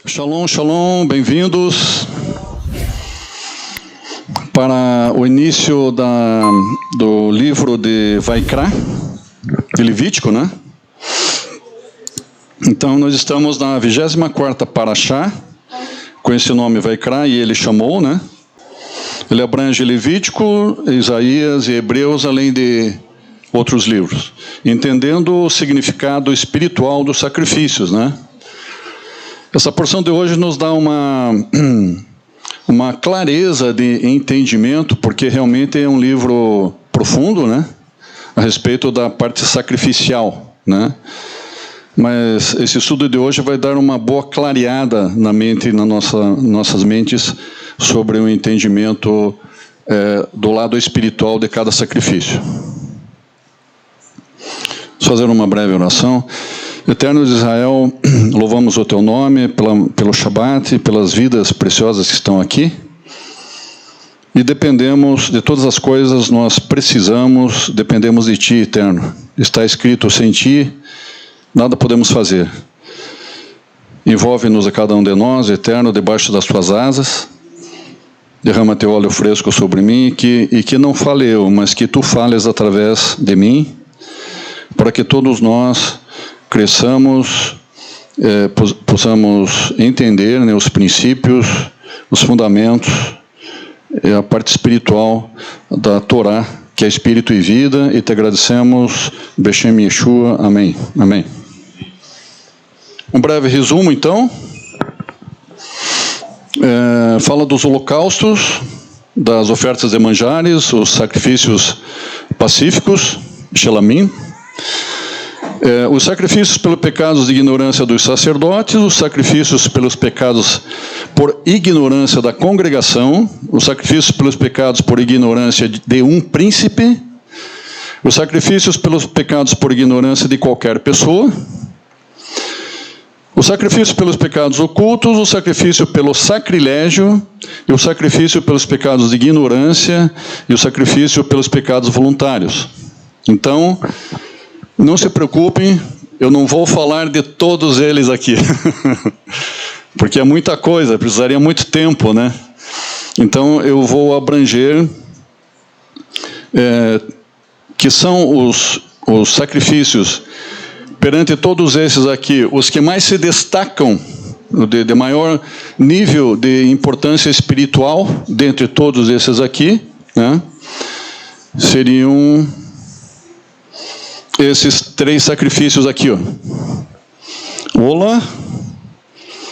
Shalom, shalom, bem-vindos para o início do livro de Vaikra, de Levítico, né? Então, nós estamos na 24ª Parashá, com esse nome Vaikra, e ele chamou, né? Ele abrange Levítico, Isaías e Hebreus, além de outros livros, entendendo o significado espiritual dos sacrifícios, né? Essa porção de hoje nos dá uma clareza de entendimento, porque realmente é um livro profundo, né? A respeito da parte sacrificial, né? Mas esse estudo de hoje vai dar uma boa clareada na mente, nossas mentes, sobre o entendimento do lado espiritual de cada sacrifício. Vamos fazer uma breve oração. Eterno de Israel, louvamos o Teu nome pelo Shabat e pelas vidas preciosas que estão aqui. E dependemos de todas as coisas, nós dependemos de Ti, Eterno. Está escrito, sem Ti, nada podemos fazer. Envolve-nos a cada um de nós, Eterno, debaixo das Tuas asas. Derrama Teu óleo fresco sobre mim e que não fale eu, mas que Tu fales através de mim, para que todos nós cresçamos, possamos entender, né, os princípios, os fundamentos, a parte espiritual da Torá, que é espírito e vida, e te agradecemos, Beshem Yeshua, amém. Amém. Um breve resumo, então. Fala dos holocaustos, das ofertas de manjares, os sacrifícios pacíficos, Shelamim. Os sacrifícios pelos pecados de ignorância dos sacerdotes, os sacrifícios pelos pecados por ignorância da congregação, os sacrifícios pelos pecados por ignorância de um príncipe, os sacrifícios pelos pecados por ignorância de qualquer pessoa, o sacrifício pelos pecados ocultos, o sacrifício pelo sacrilégio, e o sacrifício pelos pecados de ignorância, e o sacrifício pelos pecados voluntários. Então, não se preocupem, eu não vou falar de todos eles aqui, porque é muita coisa, precisaria muito tempo, né? Então eu vou abranger, que são os sacrifícios, perante todos esses aqui, os que mais se destacam, de maior nível de importância espiritual, dentre todos esses aqui, né? Seriam esses 3 sacrifícios aqui, ó. Ola,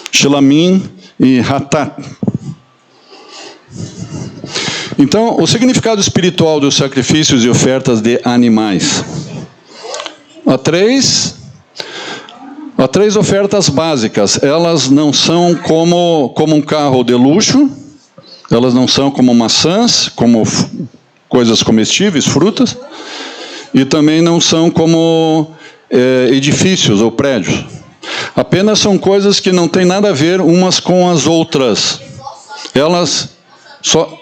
Shelamim e Hatat. Então, o significado espiritual dos sacrifícios e ofertas de animais. Há três ofertas básicas. Elas não são como um carro de luxo, elas não são como maçãs, como coisas comestíveis, frutas, e também não são como edifícios ou prédios. Apenas são coisas que não têm nada a ver umas com as outras. Elas só...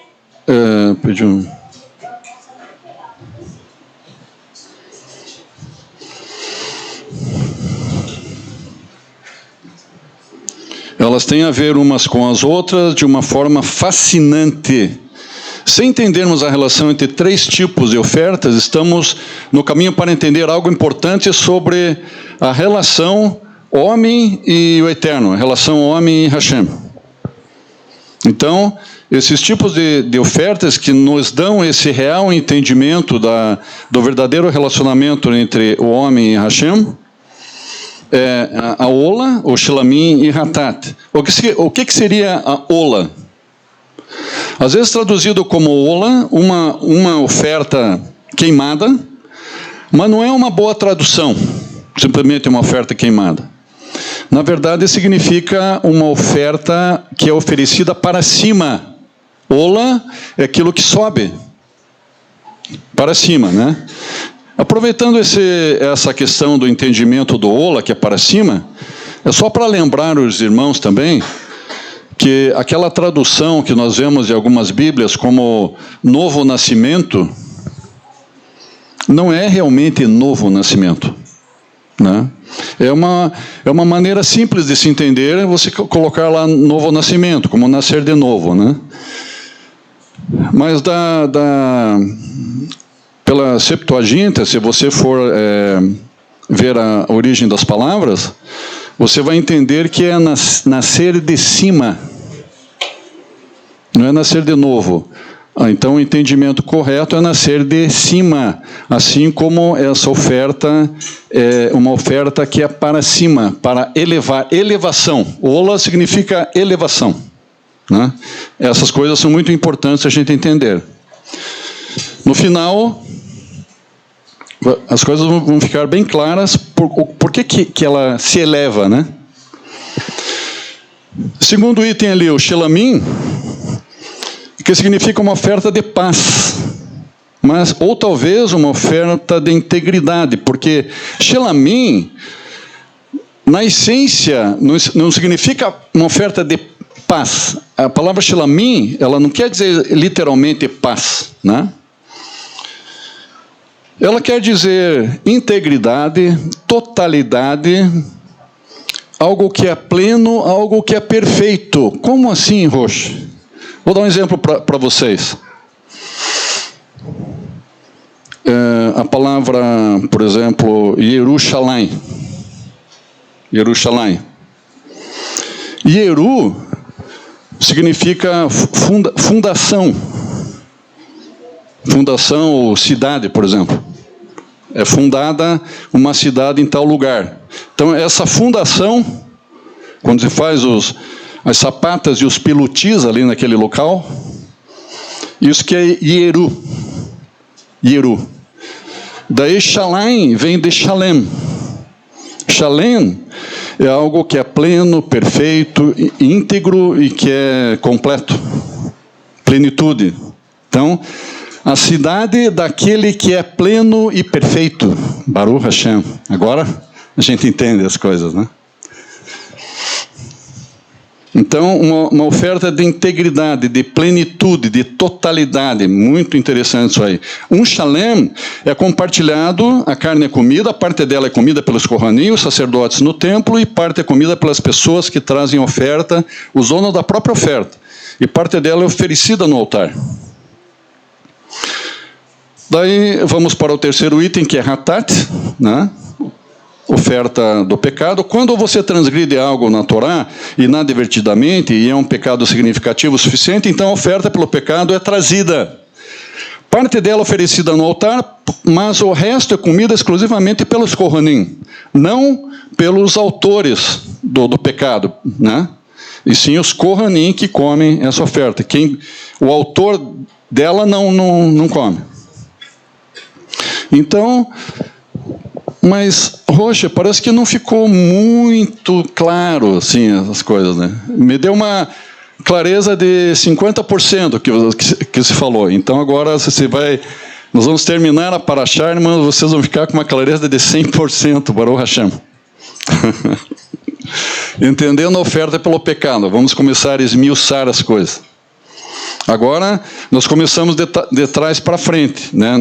Elas têm a ver umas com as outras de uma forma fascinante. Sem entendermos a relação entre 3 tipos de ofertas, estamos no caminho para entender algo importante sobre a relação homem e o Eterno, a relação homem e Hashem. Então, esses tipos de ofertas que nos dão esse real entendimento do verdadeiro relacionamento entre o homem e Hashem, a Ola, o Shelamim e Hatat. O que seria a Ola? Às vezes traduzido como Ola, uma oferta queimada, mas não é uma boa tradução, simplesmente uma oferta queimada. Na verdade, significa uma oferta que é oferecida para cima. Ola é aquilo que sobe para cima, né? Aproveitando essa questão do entendimento do Ola, que é para cima, é só para lembrar os irmãos também que aquela tradução que nós vemos em algumas Bíblias como novo nascimento, não é realmente novo nascimento, né? É uma maneira simples de se entender, você colocar lá novo nascimento, como nascer de novo, né? Mas pela Septuaginta, se você for ver a origem das palavras, você vai entender que é nascer de cima, não é nascer de novo. Então, o entendimento correto é nascer de cima, assim como essa oferta é uma oferta que é para cima, para elevar, elevação. Ola significa elevação, né? Essas coisas são muito importantes a gente entender. No final, as coisas vão ficar bem claras por que ela se eleva, né? Segundo item ali, o Shelamim, que significa uma oferta de paz, ou talvez uma oferta de integridade, porque Shelamim, na essência, não significa uma oferta de paz. A palavra Shelamim, ela não quer dizer literalmente paz, né? Ela quer dizer integridade, totalidade, algo que é pleno, algo que é perfeito. Como assim, Roche? Vou dar um exemplo para vocês. A palavra, por exemplo, Yerushalayim. Yerushalayim. Yeru significa fundação. Fundação ou cidade, por exemplo. É fundada uma cidade em tal lugar. Então, essa fundação, quando se faz as sapatas e os pilutis ali naquele local, isso que é Yeru. Yeru. Daí Shalayim vem de Shalem. Shalem é algo que é pleno, perfeito, íntegro e que é completo. Plenitude. Então, a cidade daquele que é pleno e perfeito. Baruch Hashem. Agora a gente entende as coisas, né? Então, uma oferta de integridade, de plenitude, de totalidade. Muito interessante isso aí. Um Shalem é compartilhado, a carne é comida, parte dela é comida pelos Kohanim, os sacerdotes no templo, e parte é comida pelas pessoas que trazem oferta, os donos da própria oferta. E parte dela é oferecida no altar. Daí vamos para o terceiro item, que é Hatat, né? Oferta do pecado. Quando você transgride algo na Torá, inadvertidamente, e é um pecado significativo o suficiente, então a oferta pelo pecado é trazida. Parte dela oferecida no altar, mas o resto é comida exclusivamente pelos Kohanim, não pelos autores do pecado, né? E sim os Kohanim que comem essa oferta. O autor dela não come. Então, mas, Rocha, parece que não ficou muito claro, assim, as coisas, né? Me deu uma clareza de 50% que se falou. Então, agora nós vamos terminar a Parashá, mas vocês vão ficar com uma clareza de 100%, Baruch Hashem. Entendendo a oferta pelo pecado, vamos começar a esmiuçar as coisas. Agora, nós começamos de trás para frente, né?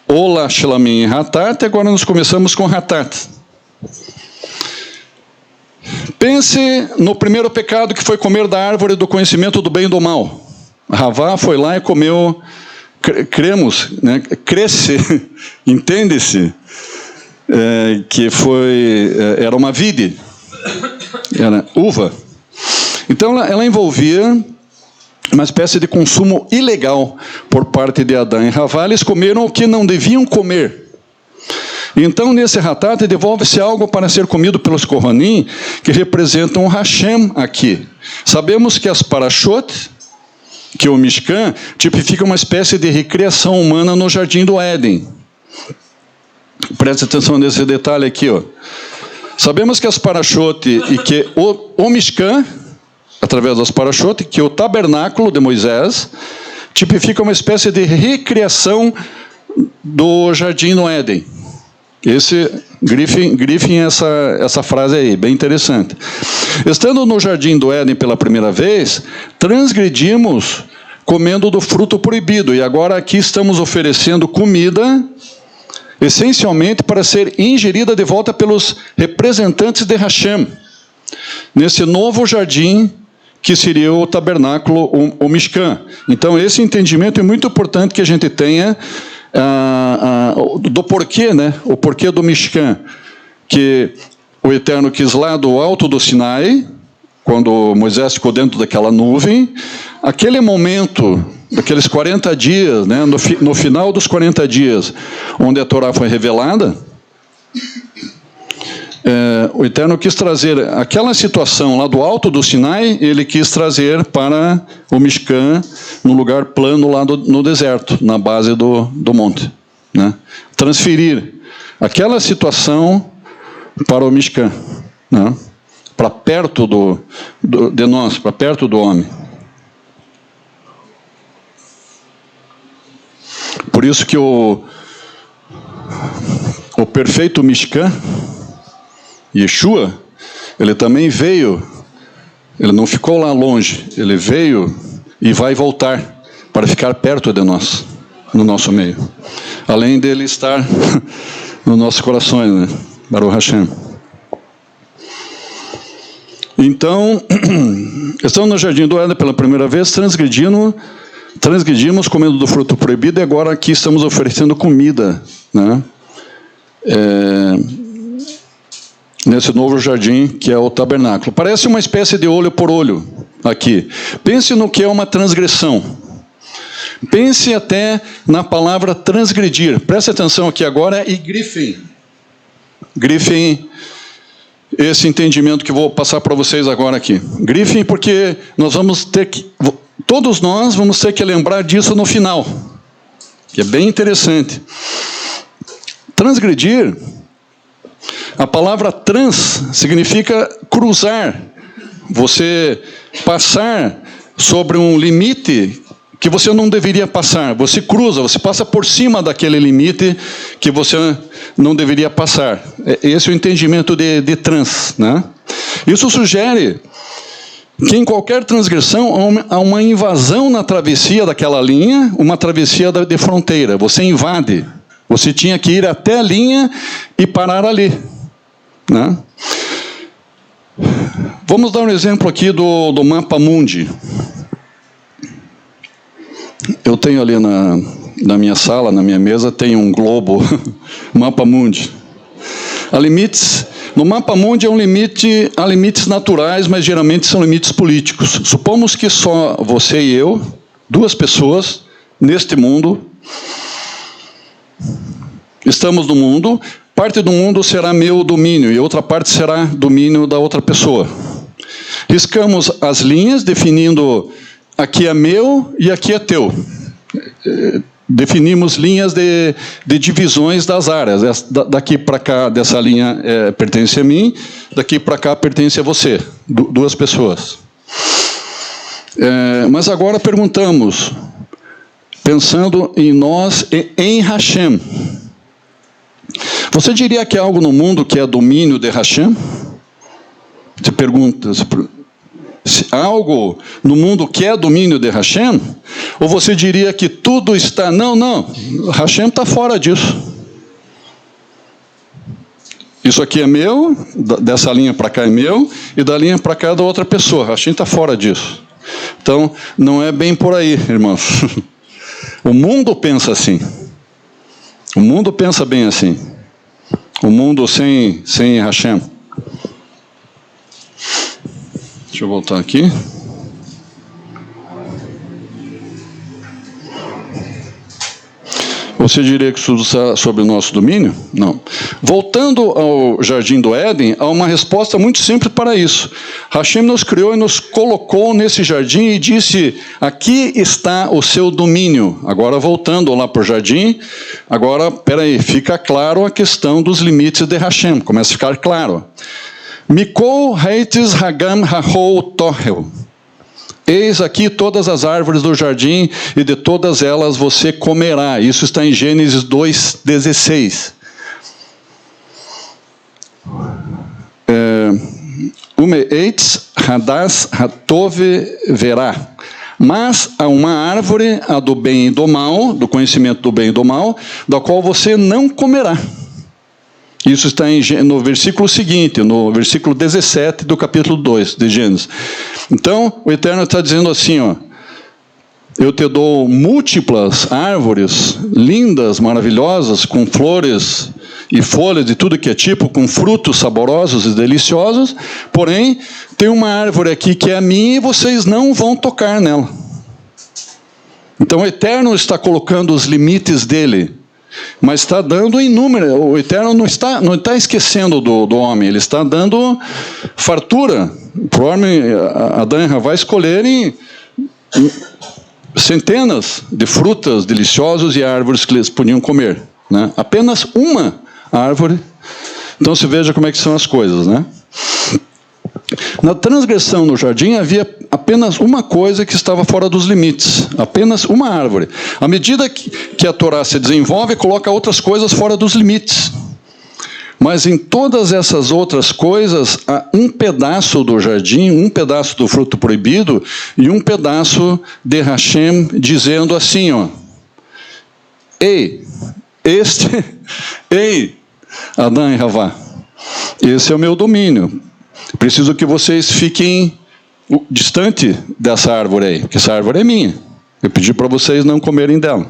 Ola, Shelamim e Hatat, e agora nós começamos com Hatat. Pense no primeiro pecado, que foi comer da árvore do conhecimento do bem e do mal. Havá foi lá e comeu, cremos, né? Cresce, entende-se, que era uma vide, era uva. Então ela envolvia uma espécie de consumo ilegal por parte de Adão e Havá. Eles comeram o que não deviam comer. Então, nesse Hatat, devolve-se algo para ser comido pelos Kohanim, que representam o Hashem aqui. Sabemos que as Parashot, que o Mishkan, tipifica uma espécie de recriação humana no Jardim do Éden. Preste atenção nesse detalhe aqui, ó. Sabemos que as Parashot e que o Mishkan, através das Parashot, que o tabernáculo de Moisés tipifica uma espécie de recriação do Jardim no Éden. Esse Grifem essa frase aí, bem interessante. Estando no jardim do Éden pela primeira vez, transgredimos comendo do fruto proibido, e agora aqui estamos oferecendo comida, essencialmente para ser ingerida de volta pelos representantes de Hashem, nesse novo jardim que seria o tabernáculo, o Mishkan. Então, esse entendimento é muito importante que a gente tenha do porquê, né? O porquê do Mishkan, que o Eterno quis lá do alto do Sinai, quando Moisés ficou dentro daquela nuvem, aquele momento, daqueles 40 dias, né? No final dos 40 dias, onde a Torá foi revelada, o Eterno quis trazer aquela situação lá do alto do Sinai, ele quis trazer para o Mishkan, no lugar plano lá no deserto, na base do monte, né? Transferir aquela situação para o Mishkan, né? Para perto de nós, para perto do homem. Por isso que o perfeito Mishkan, Yeshua, ele também veio, ele não ficou lá longe, ele veio e vai voltar para ficar perto de nós, no nosso meio. Além dele estar nos nossos corações, né? Baruch Hashem. Então, estamos no jardim do Éden pela primeira vez, transgredimos comendo do fruto proibido, e agora aqui estamos oferecendo comida, né? Nesse novo jardim que é o tabernáculo. Parece uma espécie de olho por olho aqui. Pense no que é uma transgressão. Pense até na palavra transgredir. Preste atenção aqui agora e grifem. Grifem esse entendimento que eu vou passar para vocês agora aqui. Grifem, porque todos nós vamos ter que lembrar disso no final, que é bem interessante. Transgredir, a palavra trans significa cruzar, você passar sobre um limite que você não deveria passar, você cruza, você passa por cima daquele limite que você não deveria passar. Esse é o entendimento de trans, né? Isso sugere que em qualquer transgressão há uma invasão na travessia daquela linha, uma travessia de fronteira, você invade, você tinha que ir até a linha e parar ali, né? Vamos dar um exemplo aqui do mapa mundi. Eu tenho ali na minha sala, na minha mesa, tem um globo, mapa mundi. No mapa mundi há limites naturais, mas geralmente são limites políticos. Supomos que só você e eu, duas pessoas, neste mundo, estamos no mundo, parte do mundo será meu domínio e outra parte será domínio da outra pessoa. Riscamos as linhas, definindo aqui é meu e aqui é teu. Definimos linhas de divisões das áreas. Daqui para cá, dessa linha pertence a mim, daqui para cá pertence a você. Duas pessoas. Mas agora perguntamos, pensando em nós e em Hashem. Você diria que há algo no mundo que é domínio de Hashem? Você pergunta, há algo no mundo que é domínio de Hashem? Ou você diria que tudo está... Não, Hashem está fora disso. Isso aqui é meu, dessa linha para cá é meu, e da linha para cá é da outra pessoa. Hashem está fora disso. Então, não é bem por aí, irmãos. O mundo pensa assim. O mundo pensa bem assim. O mundo sem Hashem. Deixa eu voltar aqui. Você diria que isso está sob o nosso domínio? Não. Voltando ao Jardim do Éden, há uma resposta muito simples para isso. Hashem nos criou e nos colocou nesse jardim e disse, aqui está o seu domínio. Agora voltando lá para o jardim, agora, peraí, fica claro a questão dos limites de Hashem, começa a ficar claro. Mikol heitis hagam hahou tohel. Eis aqui todas as árvores do jardim, e de todas elas você comerá. Isso está em Gênesis 2:16. Ume eitz hadas hatove verá. Mas há uma árvore, a do bem e do mal, do conhecimento do bem e do mal, da qual você não comerá. Isso está no versículo seguinte, no versículo 17 do capítulo 2 de Gênesis. Então, o Eterno está dizendo assim, ó, eu te dou múltiplas árvores, lindas, maravilhosas, com flores e folhas de tudo que é tipo, com frutos saborosos e deliciosos, porém, tem uma árvore aqui que é a minha e vocês não vão tocar nela. Então, o Eterno está colocando os limites dele, mas está dando em número. O Eterno não está esquecendo do homem, ele está dando fartura para o homem. Adão e Havá escolherem centenas de frutas deliciosas e árvores que eles podiam comer, né? Apenas uma árvore. Então se veja como é que são as coisas, né? Na transgressão no jardim havia apenas uma coisa que estava fora dos limites, apenas uma árvore. À medida que a Torá se desenvolve, coloca outras coisas fora dos limites. Mas em todas essas outras coisas, há um pedaço do jardim, um pedaço do fruto proibido e um pedaço de Hashem dizendo assim, ó, ei, Adão e Havá, esse é o meu domínio. Preciso que vocês fiquem distante dessa árvore aí, porque essa árvore é minha. Eu pedi para vocês não comerem dela.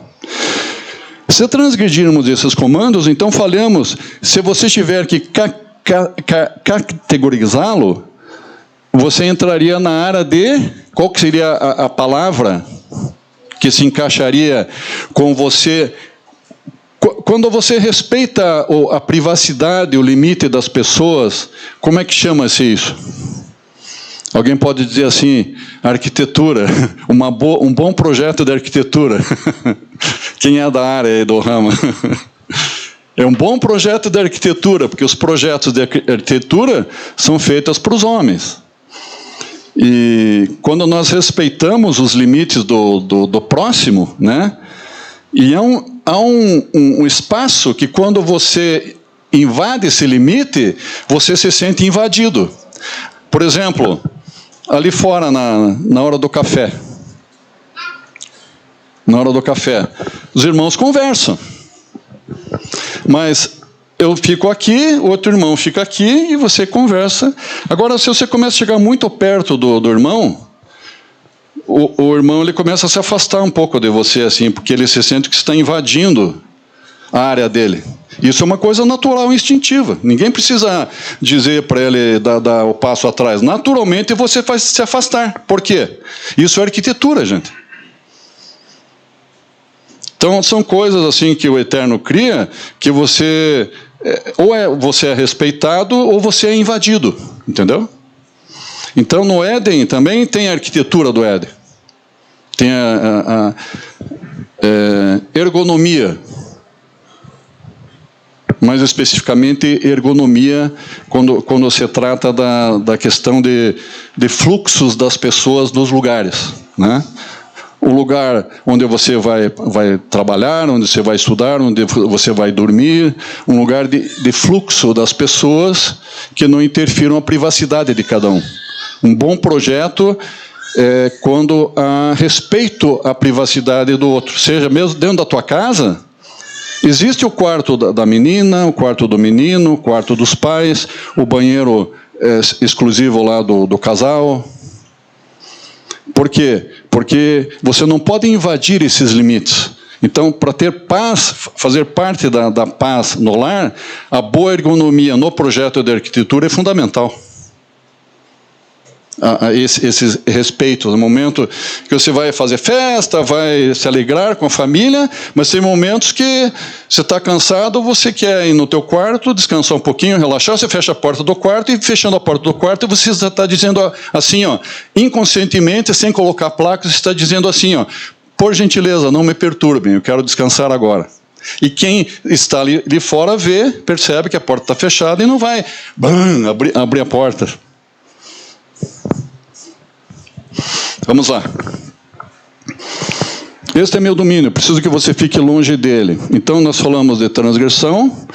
Se transgredirmos esses comandos, então falhamos. Se você tiver que categorizá-lo, você entraria na área de... Qual que seria a palavra que se encaixaria com você? Quando você respeita a privacidade, o limite das pessoas, como é que chama-se isso? Alguém pode dizer assim, arquitetura, um bom projeto de arquitetura. Quem é da área aí do ramo? É um bom projeto de arquitetura, porque os projetos de arquitetura são feitos para os homens. E quando nós respeitamos os limites do próximo, né? E há um espaço que quando você invade esse limite, você se sente invadido. Por exemplo, ali fora, na hora do café. Na hora do café, os irmãos conversam. Mas eu fico aqui, o outro irmão fica aqui e você conversa. Agora, se você começa a chegar muito perto do irmão, o irmão ele começa a se afastar um pouco de você, assim, porque ele se sente que está invadindo a área dele. Isso é uma coisa natural e instintiva. Ninguém precisa dizer para ele dar o passo atrás. Naturalmente você vai se afastar. Por quê? Isso é arquitetura, gente. Então são coisas assim que o Eterno cria, que você você é respeitado ou você é invadido. Entendeu? Então no Éden também tem a arquitetura do Éden. Tem a ergonomia. Mais especificamente, ergonomia, quando se trata da questão de fluxos das pessoas nos lugares, né? O lugar onde você vai trabalhar, onde você vai estudar, onde você vai dormir, um lugar de fluxo das pessoas que não interfiram a privacidade de cada um. Um bom projeto é quando há respeito à privacidade do outro, seja mesmo dentro da tua casa. Existe o quarto da menina, o quarto do menino, o quarto dos pais, o banheiro exclusivo lá do casal. Por quê? Porque você não pode invadir esses limites. Então, para ter paz, fazer parte da paz no lar, a boa ergonomia no projeto de arquitetura é fundamental. Esse respeito, no momento que você vai fazer festa, vai se alegrar com a família, mas tem momentos que você está cansado, você quer ir no teu quarto, descansar um pouquinho, relaxar, você fecha a porta do quarto, e fechando a porta do quarto, você está dizendo assim, ó, inconscientemente, sem colocar placas, você está dizendo assim, ó, por gentileza, não me perturbem, eu quero descansar agora. E quem está ali fora vê, percebe que a porta está fechada e não vai abrir a porta. Vamos lá. Este é meu domínio, preciso que você fique longe dele. Então nós falamos de transgressão,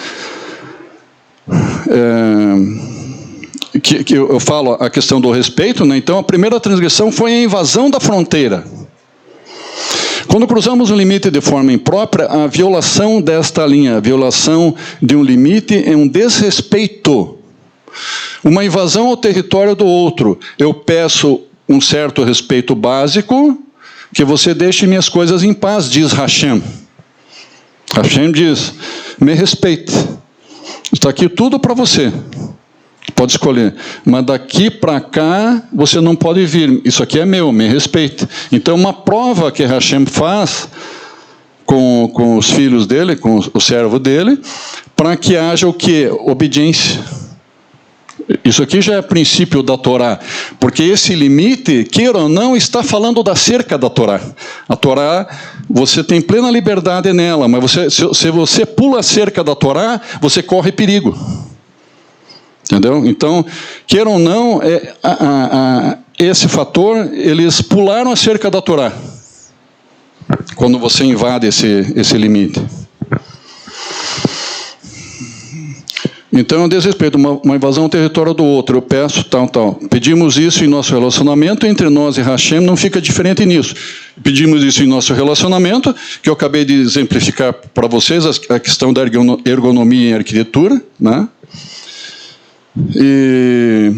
que eu falo a questão do respeito, né? Então a primeira transgressão foi a invasão da fronteira. Quando cruzamos um limite de forma imprópria, a violação desta linha, a violação de um limite é um desrespeito, uma invasão ao território do outro. Eu peço um certo respeito básico, que você deixe minhas coisas em paz, diz Hashem. Hashem diz, me respeite. Está aqui tudo para você. Pode escolher. Mas daqui para cá, você não pode vir. Isso aqui é meu, me respeite. Então, uma prova que Hashem faz com os filhos dele, com o servo dele, para que haja o quê? Obediência. Isso aqui já é princípio da Torá. Porque esse limite, queira ou não, está falando da cerca da Torá. A Torá, você tem plena liberdade nela, mas se você pula a cerca da Torá, você corre perigo. Entendeu? Então, queiram ou não, esse fator, eles pularam a cerca da Torá, quando você invade esse limite. Então, desrespeito, uma invasão ao território do outro, eu peço tal. Pedimos isso em nosso relacionamento, entre nós e Hashem não fica diferente nisso. Pedimos isso em nosso relacionamento, que eu acabei de exemplificar para vocês, a questão da ergonomia em arquitetura, né? E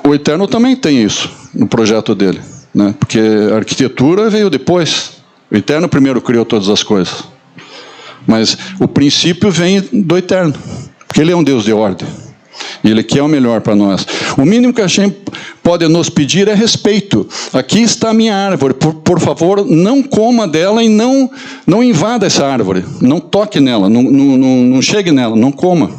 o Eterno também tem isso no projeto dele, né? Porque a arquitetura veio depois. O Eterno primeiro criou todas as coisas, mas o princípio vem do Eterno, porque Ele é um Deus de ordem e Ele quer o melhor para nós. O mínimo que a gente pode nos pedir é respeito. Aqui está a minha árvore, por favor, não coma dela e não invada essa árvore, não toque nela, não chegue nela, não coma.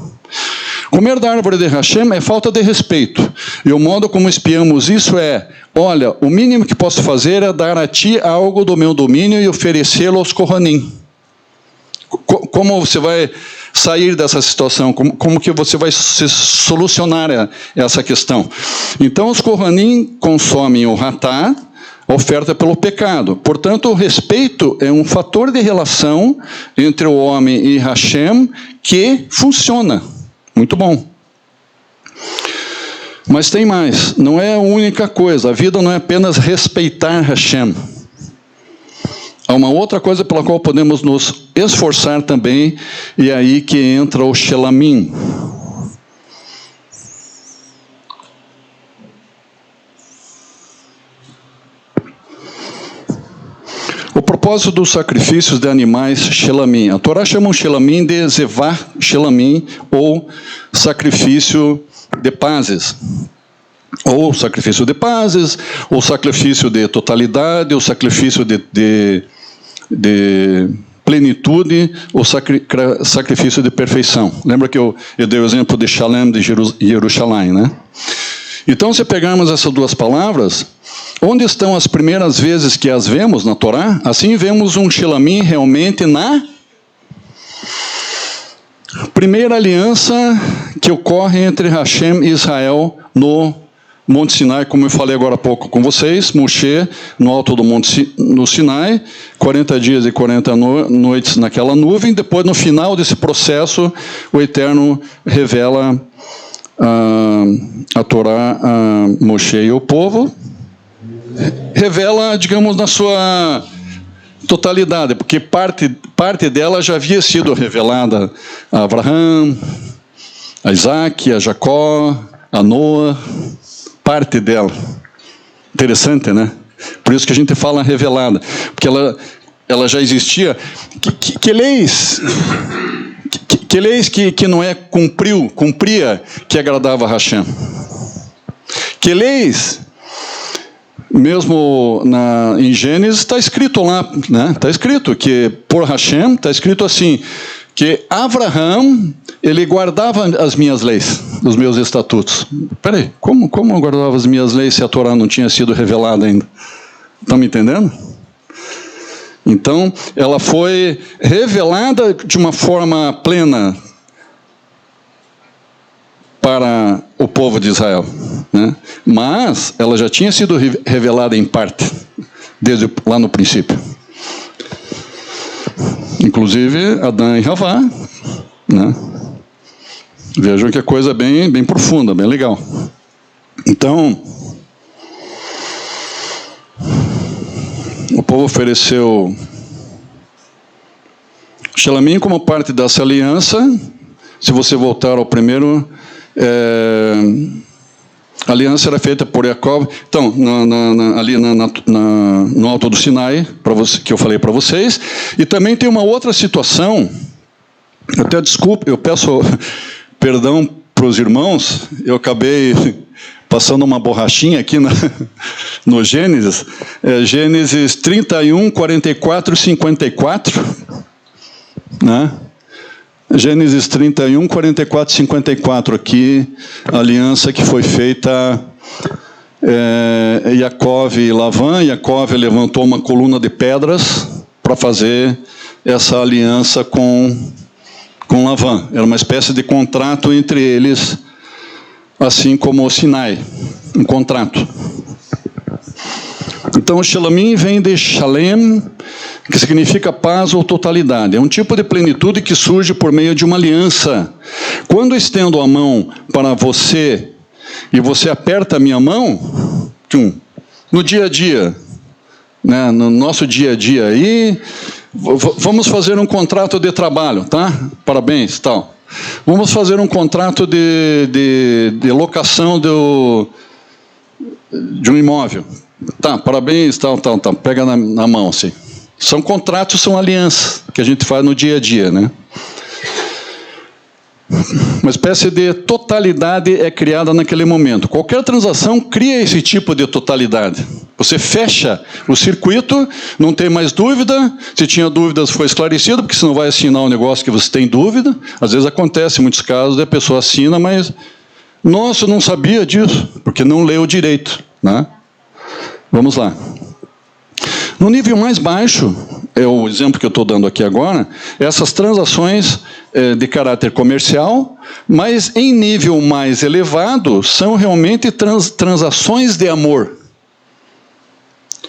Comer da árvore de Hashem é falta de respeito, e o modo como espiamos isso é: olha, o mínimo que posso fazer é dar a ti algo do meu domínio e oferecê-lo aos Kohanim. Como você vai sair dessa situação? Como que você vai solucionar essa questão? Então, os Kohanim consomem o Hatá, a oferta pelo pecado. Portanto, o respeito é um fator de relação entre o homem e Hashem que funciona. Muito bom. Mas tem mais. Não é a única coisa. A vida não é apenas respeitar Hashem. Há uma outra coisa pela qual podemos nos esforçar também, e é aí que entra o Shelamim. O propósito dos sacrifícios de animais, Shelamim. A Torá chama o Shelamim de Zevah Shelamim, ou sacrifício de pazes. Ou sacrifício de pazes, ou sacrifício de totalidade, ou sacrifício de plenitude, ou sacrifício de perfeição. Lembra que eu dei o exemplo de Shalem, de Jerusalém, né? Então, se pegarmos essas duas palavras, onde estão as primeiras vezes que as vemos na Torá? Assim vemos um Shelamim realmente na primeira aliança que ocorre entre Hashem e Israel no Monte Sinai, como eu falei agora há pouco com vocês. Moshe no alto do Monte no Sinai, 40 dias e 40 noites naquela nuvem. Depois, no final desse processo, o Eterno revela a Torá a Moshe e o povo. Revela, digamos, na sua totalidade, porque parte dela já havia sido revelada a Abraão, a Isaac, a Jacó, a Noa. Parte dela. Interessante, né? Por isso que a gente fala revelada, porque ela já existia. Que leis que Noé cumpria que agradava a Hashem? Que leis, mesmo em Gênesis, está escrito lá, né? Está escrito que por Hashem, está escrito assim, que Abraão, ele guardava as minhas leis, os meus estatutos. Peraí, como eu guardava as minhas leis se a Torá não tinha sido revelada ainda? Estão me entendendo? Então, ela foi revelada de uma forma plena para o povo de Israel, né? Mas ela já tinha sido revelada em parte, desde lá no princípio. Inclusive, Adão e Havá né? Vejam que a coisa é bem profunda, bem legal. Então, o povo ofereceu Shelamim como parte dessa aliança. Se você voltar ao primeiro, a aliança era feita por Jacob. Então, ali no Alto do Sinai, que eu falei para vocês. E também tem uma outra situação. Até desculpe, eu peço perdão para os irmãos. Eu acabei passando uma borrachinha aqui no Gênesis. Gênesis 31, 44 e 54. Né? Gênesis 31, 44 e 54, aqui, a aliança que foi feita Yaakov e Lavã. Yaakov levantou uma coluna de pedras para fazer essa aliança com Lavã. Era uma espécie de contrato entre eles, assim como o Sinai, um contrato. Então, o Shelamim vem de Shalem, que significa paz ou totalidade. É um tipo de plenitude que surge por meio de uma aliança. Quando eu estendo a mão para você e você aperta a minha mão, no dia a dia, né, no nosso dia a dia aí, vamos fazer um contrato de trabalho, tá? Parabéns, tal. Vamos fazer um contrato de locação de um imóvel. Tá, parabéns, tal. Pega na mão, assim. São contratos, são alianças que a gente faz no dia a dia, né? Uma espécie de totalidade é criada naquele momento. Qualquer transação cria esse tipo de totalidade. Você fecha o circuito, não tem mais dúvida. Se tinha dúvidas, foi esclarecido, porque você não vai assinar um negócio que você tem dúvida. Às vezes acontece, em muitos casos, a pessoa assina, mas... Nossa, eu não sabia disso, porque não leu direito, né? Vamos lá. No nível mais baixo, é o exemplo que eu estou dando aqui agora, essas transações de caráter comercial, mas em nível mais elevado, são realmente transações de amor.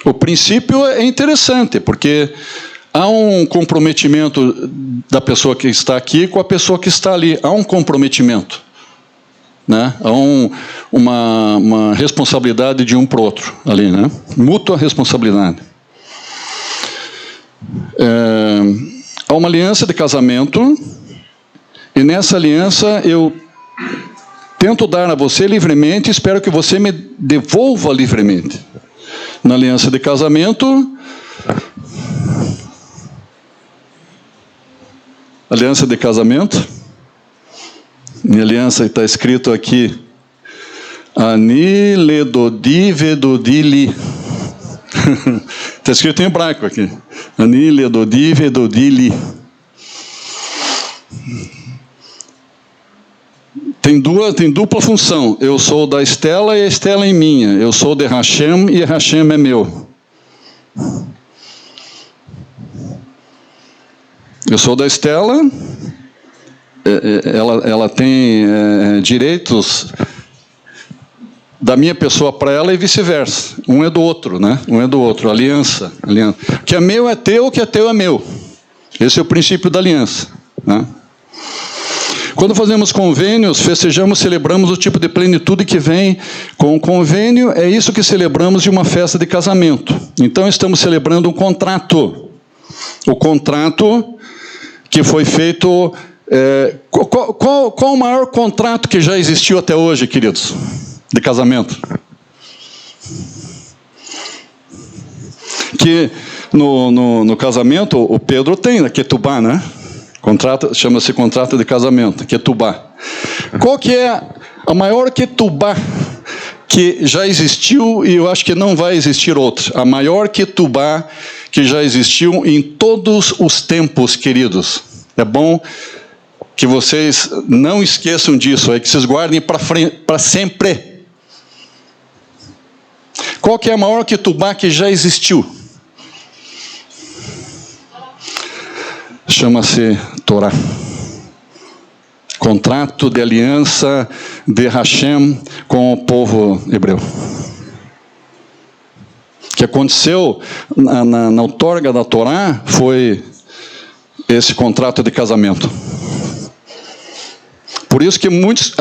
O princípio é interessante, porque há um comprometimento da pessoa que está aqui com a pessoa que está ali. Há um comprometimento, né? Há uma responsabilidade de um para o outro ali, né? Mútua responsabilidade. Há uma aliança de casamento, e nessa aliança eu tento dar a você livremente, espero que você me devolva livremente. Na aliança de casamento, minha aliança está escrito aqui, Ani ledodi vedodi li. Está escrito em hebraico aqui. Ani ledodi vedodi li. Tem dupla função. Eu sou da Estela e a Estela é minha. Eu sou de Hashem e Hashem é meu. Eu sou da Estela, ela tem direitos da minha pessoa para ela e vice-versa. Um é do outro, né? Um é do outro. Aliança. O que é meu é teu, o que é teu é meu. Esse é o princípio da aliança, né? Quando fazemos convênios, festejamos, celebramos o tipo de plenitude que vem com o convênio. É isso que celebramos de uma festa de casamento. Então, estamos celebrando um contrato. O contrato que foi feito... Qual o maior contrato que já existiu até hoje, queridos? De casamento? Que no casamento, o Pedro tem, na Ketubá, né? Chama-se contrato de casamento, Ketubá. Qual que é a maior Ketubá que já existiu e eu acho que não vai existir outra? A maior Ketubá que já existiu em todos os tempos, queridos. É bom que vocês não esqueçam disso, é que vocês guardem para sempre. Qual que é a maior Ketubá que já existiu? Chama-se Torá. Contrato de aliança de Hashem com o povo hebreu. O que aconteceu na outorga da Torá foi esse contrato de casamento. Por isso que muitos...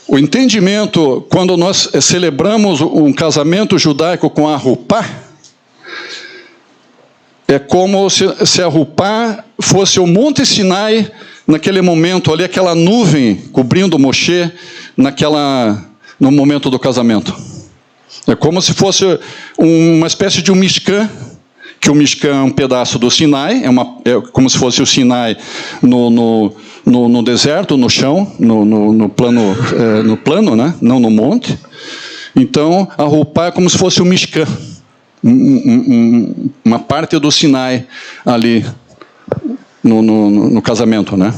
o entendimento, quando nós celebramos um casamento judaico com a Rupá, é como se a Rupá fosse o Monte Sinai, naquele momento ali, aquela nuvem cobrindo Moshe, no momento do casamento. É como se fosse uma espécie de um Mishkan, que o Mishkan é um pedaço do Sinai, é como se fosse o Sinai no deserto, no chão, no plano, né? Não no monte. Então, a Rupá é como se fosse o Mishkan, uma parte do Sinai ali no casamento, né?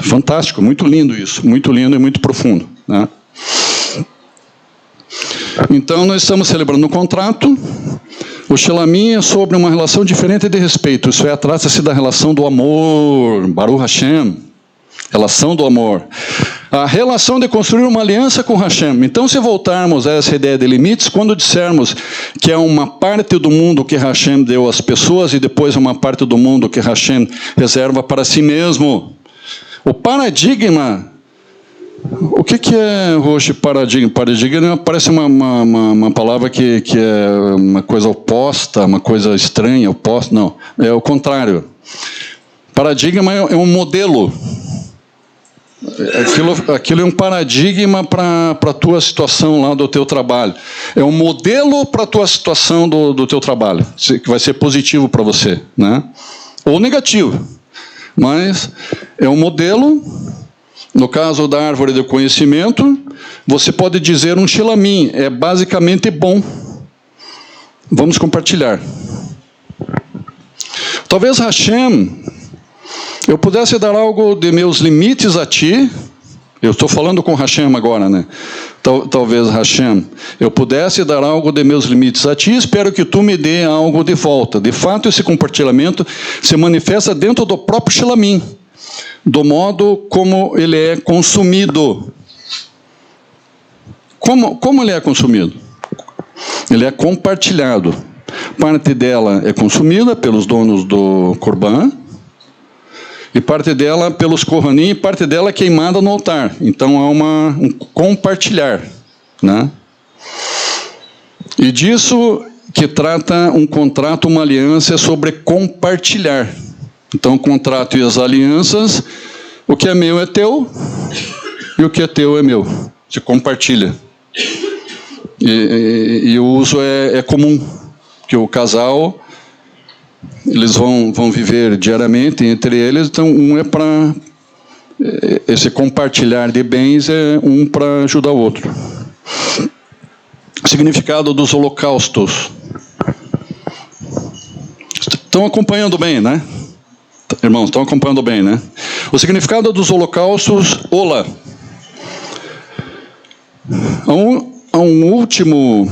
Fantástico, muito lindo isso, muito lindo e muito profundo, né? Então, nós estamos celebrando um contrato. O Shelamim é sobre uma relação diferente de respeito. Isso trata-se da relação do amor, Baruch Hashem, relação do amor. A relação de construir uma aliança com Hashem. Então, se voltarmos a essa ideia de limites, quando dissermos que é uma parte do mundo que Hashem deu às pessoas e depois uma parte do mundo que Hashem reserva para si mesmo, o paradigma... O que é hoje paradigma? Paradigma parece uma palavra que é uma coisa oposta, uma coisa estranha, oposta. Não, é o contrário. Paradigma é um modelo. Aquilo é um paradigma para a tua situação lá do teu trabalho. É um modelo para a tua situação do teu trabalho, que vai ser positivo para você, né? Ou negativo. Mas é um modelo. No caso da árvore do conhecimento, você pode dizer um Shelamim, é basicamente bom. Vamos compartilhar. Talvez Hashem, eu pudesse dar algo de meus limites a ti. Eu estou falando com Hashem agora, né? Talvez Hashem, eu pudesse dar algo de meus limites a ti, espero que tu me dê algo de volta. De fato, esse compartilhamento se manifesta dentro do próprio Shelamim, do modo como ele é consumido. Como ele é consumido? Ele é compartilhado. Parte dela é consumida pelos donos do Corban, e parte dela pelos Kohanim, e parte dela é queimada no altar. Então há um compartilhar, né? E disso que trata um contrato, uma aliança, sobre compartilhar. Então, o contrato e as alianças, o que é meu é teu, e o que é teu é meu. Se compartilha. E o uso é comum, que o casal, eles vão viver diariamente entre eles, então um é para... Esse compartilhar de bens é um para ajudar o outro. Significado dos holocaustos. Estão acompanhando bem, né? Irmãos, estão acompanhando bem, né? O significado dos holocaustos, Ola. Há um último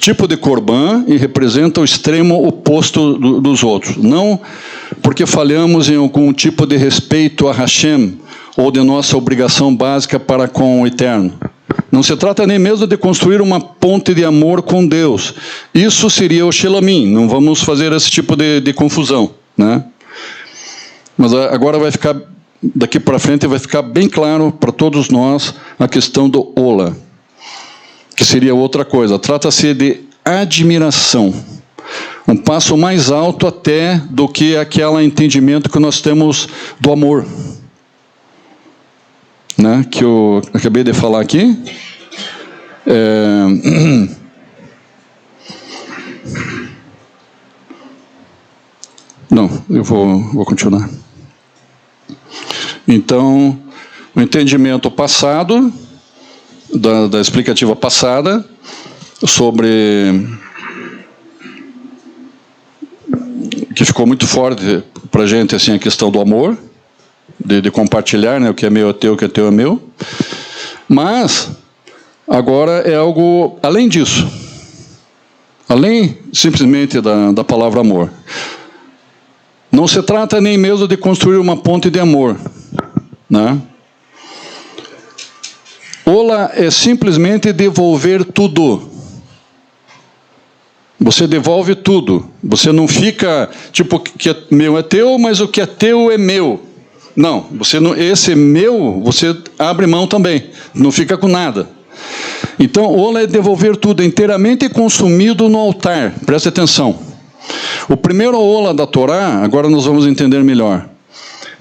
tipo de Corban e representa o extremo oposto dos outros. Não porque falhamos em algum tipo de respeito a Hashem ou de nossa obrigação básica para com o Eterno. Não se trata nem mesmo de construir uma ponte de amor com Deus. Isso seria o Shelamim. Não vamos fazer esse tipo de confusão, né? Mas agora vai ficar, daqui para frente, vai ficar bem claro para todos nós a questão do Ola, que seria outra coisa. Trata-se de admiração. Um passo mais alto até do que aquele entendimento que nós temos do amor, né? Que eu acabei de falar aqui. Não, eu vou continuar. Então, o entendimento passado, da explicativa passada, sobre... que ficou muito forte para a gente, assim, a questão do amor, de compartilhar, né? O que é meu é teu, o que é teu é meu. Mas, agora é algo além disso. Além, simplesmente, da palavra amor. Não se trata nem mesmo de construir uma ponte de amor, né? Ola é simplesmente devolver tudo. Você devolve tudo. Você não fica, tipo, o que é meu é teu, mas o que é teu é meu. Não, você não, esse meu, você abre mão também, não fica com nada. Então, ola é devolver tudo inteiramente consumido no altar. Preste atenção. O primeiro ola da Torá, agora nós vamos entender melhor,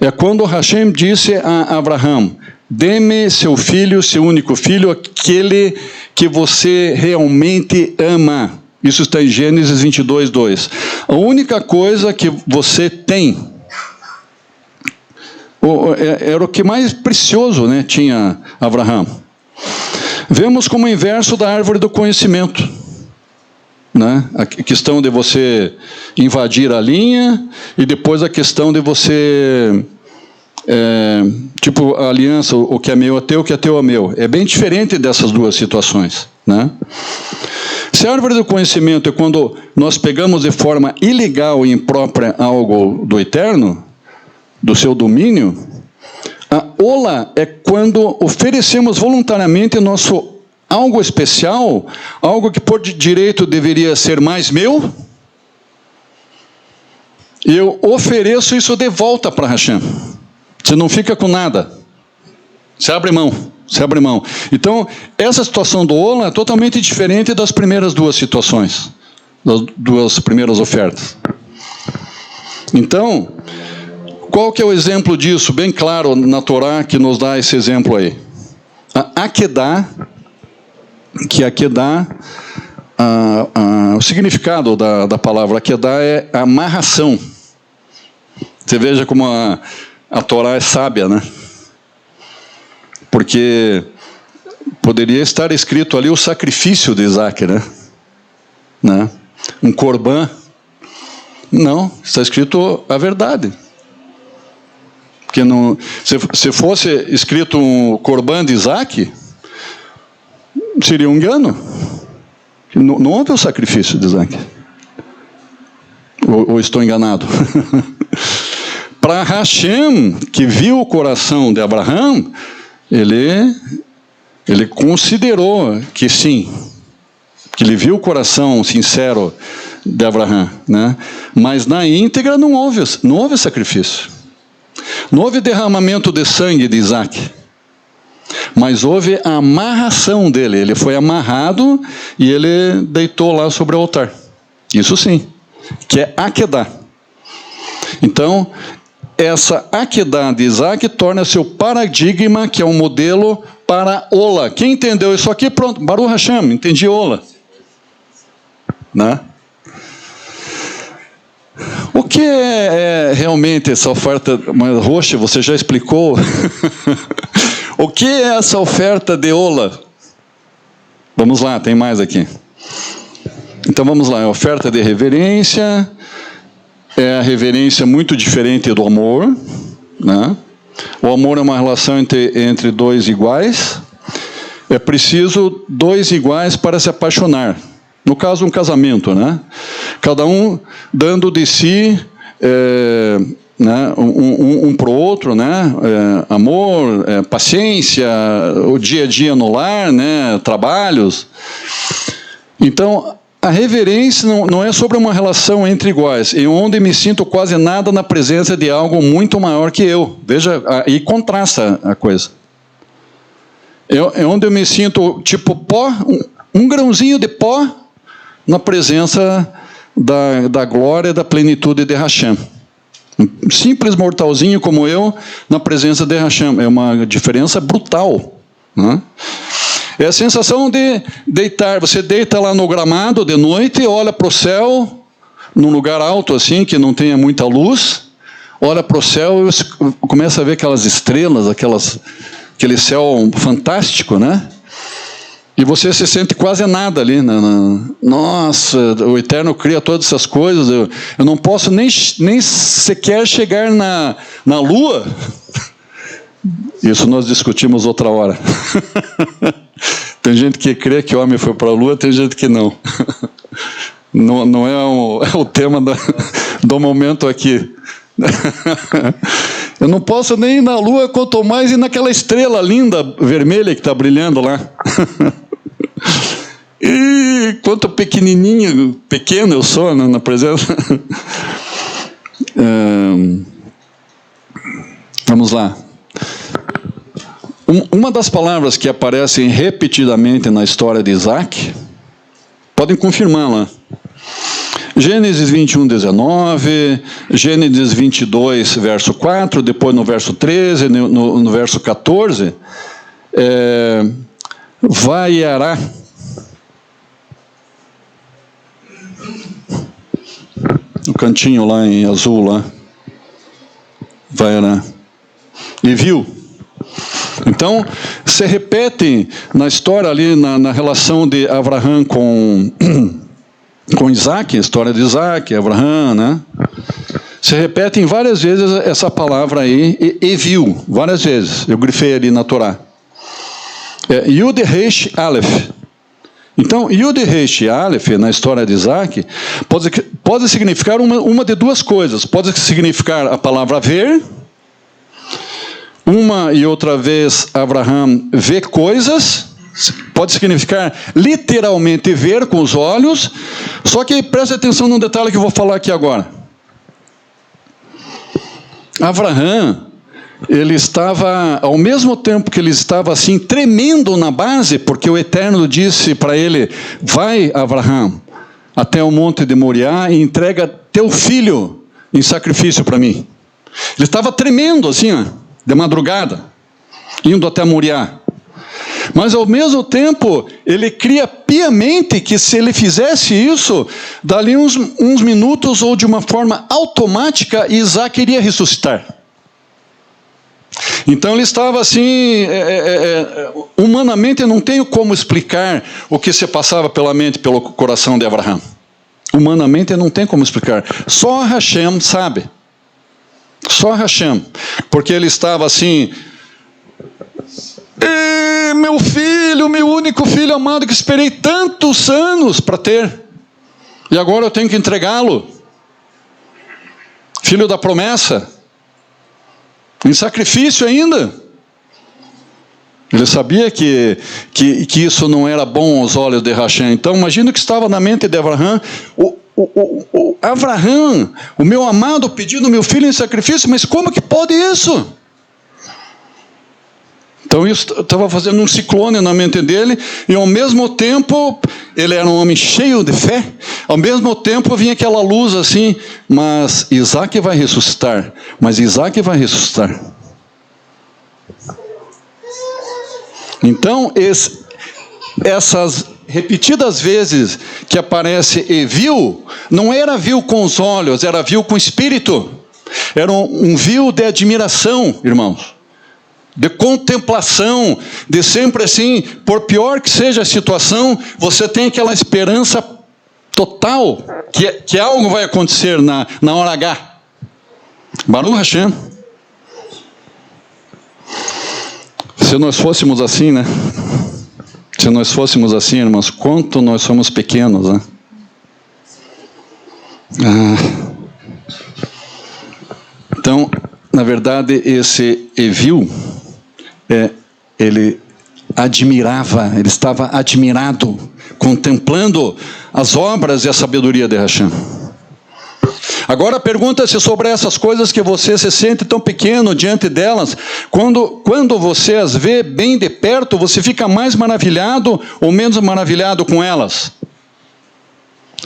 é quando Hashem disse a Abraham: dê-me seu filho, seu único filho, aquele que você realmente ama. Isso está em Gênesis 22, 2. A única coisa que você tem, era o que mais precioso, né, tinha Abraham. Vemos como inverso da árvore do conhecimento, né? A questão de você invadir a linha e depois a questão de você, tipo a aliança, o que é meu é teu, o que é teu é meu. É bem diferente dessas duas situações, né? Se a árvore do conhecimento é quando nós pegamos de forma ilegal e imprópria algo do eterno, do seu domínio, a ola é quando oferecemos voluntariamente nosso algo especial, algo que por direito deveria ser mais meu, e eu ofereço isso de volta para Hashem. Você não fica com nada. Você abre mão. Você abre mão. Então, essa situação do ola é totalmente diferente das primeiras duas situações, das duas primeiras ofertas. Então, qual que é o exemplo disso? Bem claro na Torá que nos dá esse exemplo aí. A Akedah, que Akedah, o significado da palavra Akedah é amarração. Você veja como a Torá é sábia, né? Porque poderia estar escrito ali o sacrifício de Isaac, né? Um corban. Não, está escrito a verdade. Porque não, se fosse escrito um corban de Isaac, seria um engano. Não houve o sacrifício de Isaac. Ou estou enganado? Para Hashem, que viu o coração de Abraham, ele considerou que sim, que ele viu o coração sincero de Abraham, né? Mas na íntegra não houve sacrifício. Não houve derramamento de sangue de Isaac. Mas houve a amarração dele. Ele foi amarrado e ele deitou lá sobre o altar. Isso sim, que é Akedah. Então, essa Akedah de Isaac torna-se o paradigma, que é um modelo para ola. Quem entendeu isso aqui? Pronto, Baruch Hashem, entendi ola. Né? O que é realmente essa oferta? Mas Roche, você já explicou. O que é essa oferta de ola? Vamos lá, tem mais aqui. Então vamos lá, a oferta de reverência. É a reverência muito diferente do amor, né? O amor é uma relação entre dois iguais. É preciso dois iguais para se apaixonar. No caso, um casamento, né? Cada um dando de si, né? um para o outro, né? Amor, paciência, o dia a dia no lar, né? Trabalhos. Então, a reverência não é sobre uma relação entre iguais, em onde me sinto quase nada na presença de algo muito maior que eu. Veja, aí contrasta a coisa. É onde eu me sinto tipo pó, um grãozinho de pó, na presença da glória e da plenitude de Hashem. Um simples mortalzinho como eu, na presença de Hashem. É uma diferença brutal, né? É a sensação de deitar. Você deita lá no gramado de noite, olha para o céu, num lugar alto assim, que não tenha muita luz, olha para o céu e você começa a ver aquelas estrelas, aquele céu fantástico, né? E você se sente quase nada ali. Nossa, o Eterno cria todas essas coisas, eu não posso nem sequer chegar na Lua. Isso nós discutimos outra hora. Tem gente que crê que o homem foi para a Lua, tem gente que não. Não é o tema do momento aqui. Eu não posso nem ir na Lua, quanto mais ir naquela estrela linda, vermelha, que está brilhando lá. E quanto pequeno eu sou, né, na presença. Vamos lá. Uma das palavras que aparecem repetidamente na história de Isaac, podem confirmar lá. Gênesis 21, 19, Gênesis 22, verso 4, depois no verso 13, no verso 14, vaiará. No cantinho lá em azul, lá. Vaiará. E viu. Então, se repete na história ali, na relação de Abraão com Isaac, a história de Isaac, Abraão, né? Se repete em várias vezes essa palavra aí, e viu, várias vezes. Eu grifei ali na Torá. Yud Resh Aleph. Então, Yud Resh Aleph, na história de Isaac, pode significar uma de duas coisas. Pode significar a palavra ver. Uma e outra vez, Abraão vê coisas. Pode significar literalmente ver com os olhos. Só que preste atenção num detalhe que eu vou falar aqui agora. Abraão, ele estava, ao mesmo tempo que ele estava assim, tremendo na base, porque o Eterno disse para ele: vai, Abraão, até o monte de Moriá e entrega teu filho em sacrifício para mim. Ele estava tremendo assim, ó, de madrugada, indo até Moriá. Mas ao mesmo tempo, ele cria piamente que se ele fizesse isso, dali uns minutos ou de uma forma automática, Isaac iria ressuscitar. Então ele estava assim, humanamente eu não tenho como explicar o que se passava pela mente, pelo coração de Abraão. Humanamente eu não tenho como explicar. Só Hashem sabe. Só Hashem. Porque ele estava assim: meu filho, meu único filho amado que esperei tantos anos para ter, e agora eu tenho que entregá-lo, filho da promessa, em sacrifício ainda. Ele sabia que isso não era bom aos olhos de Hashem. Então imagina o que estava na mente de Abraão. Abraão, o meu amado, pedindo meu filho em sacrifício, mas como que pode isso? Então isso estava fazendo um ciclone na mente dele, e ao mesmo tempo, ele era um homem cheio de fé, ao mesmo tempo vinha aquela luz assim: mas Isaac vai ressuscitar, mas Isaac vai ressuscitar. Então, essas repetidas vezes que aparece e viu, não era viu com os olhos, era viu com o espírito. Era um viu de admiração, irmãos. De contemplação, de sempre assim, por pior que seja a situação, você tem aquela esperança total, que algo vai acontecer na hora H. Baruch Hashem. Se nós fôssemos assim, né? Se nós fôssemos assim, irmãos, quanto nós somos pequenos, né? Então, na verdade, esse Eviu, ele admirava, ele estava admirado, contemplando as obras e a sabedoria de Hashem. Agora pergunta-se sobre essas coisas que você se sente tão pequeno diante delas. Quando você as vê bem de perto, você fica mais maravilhado ou menos maravilhado com elas?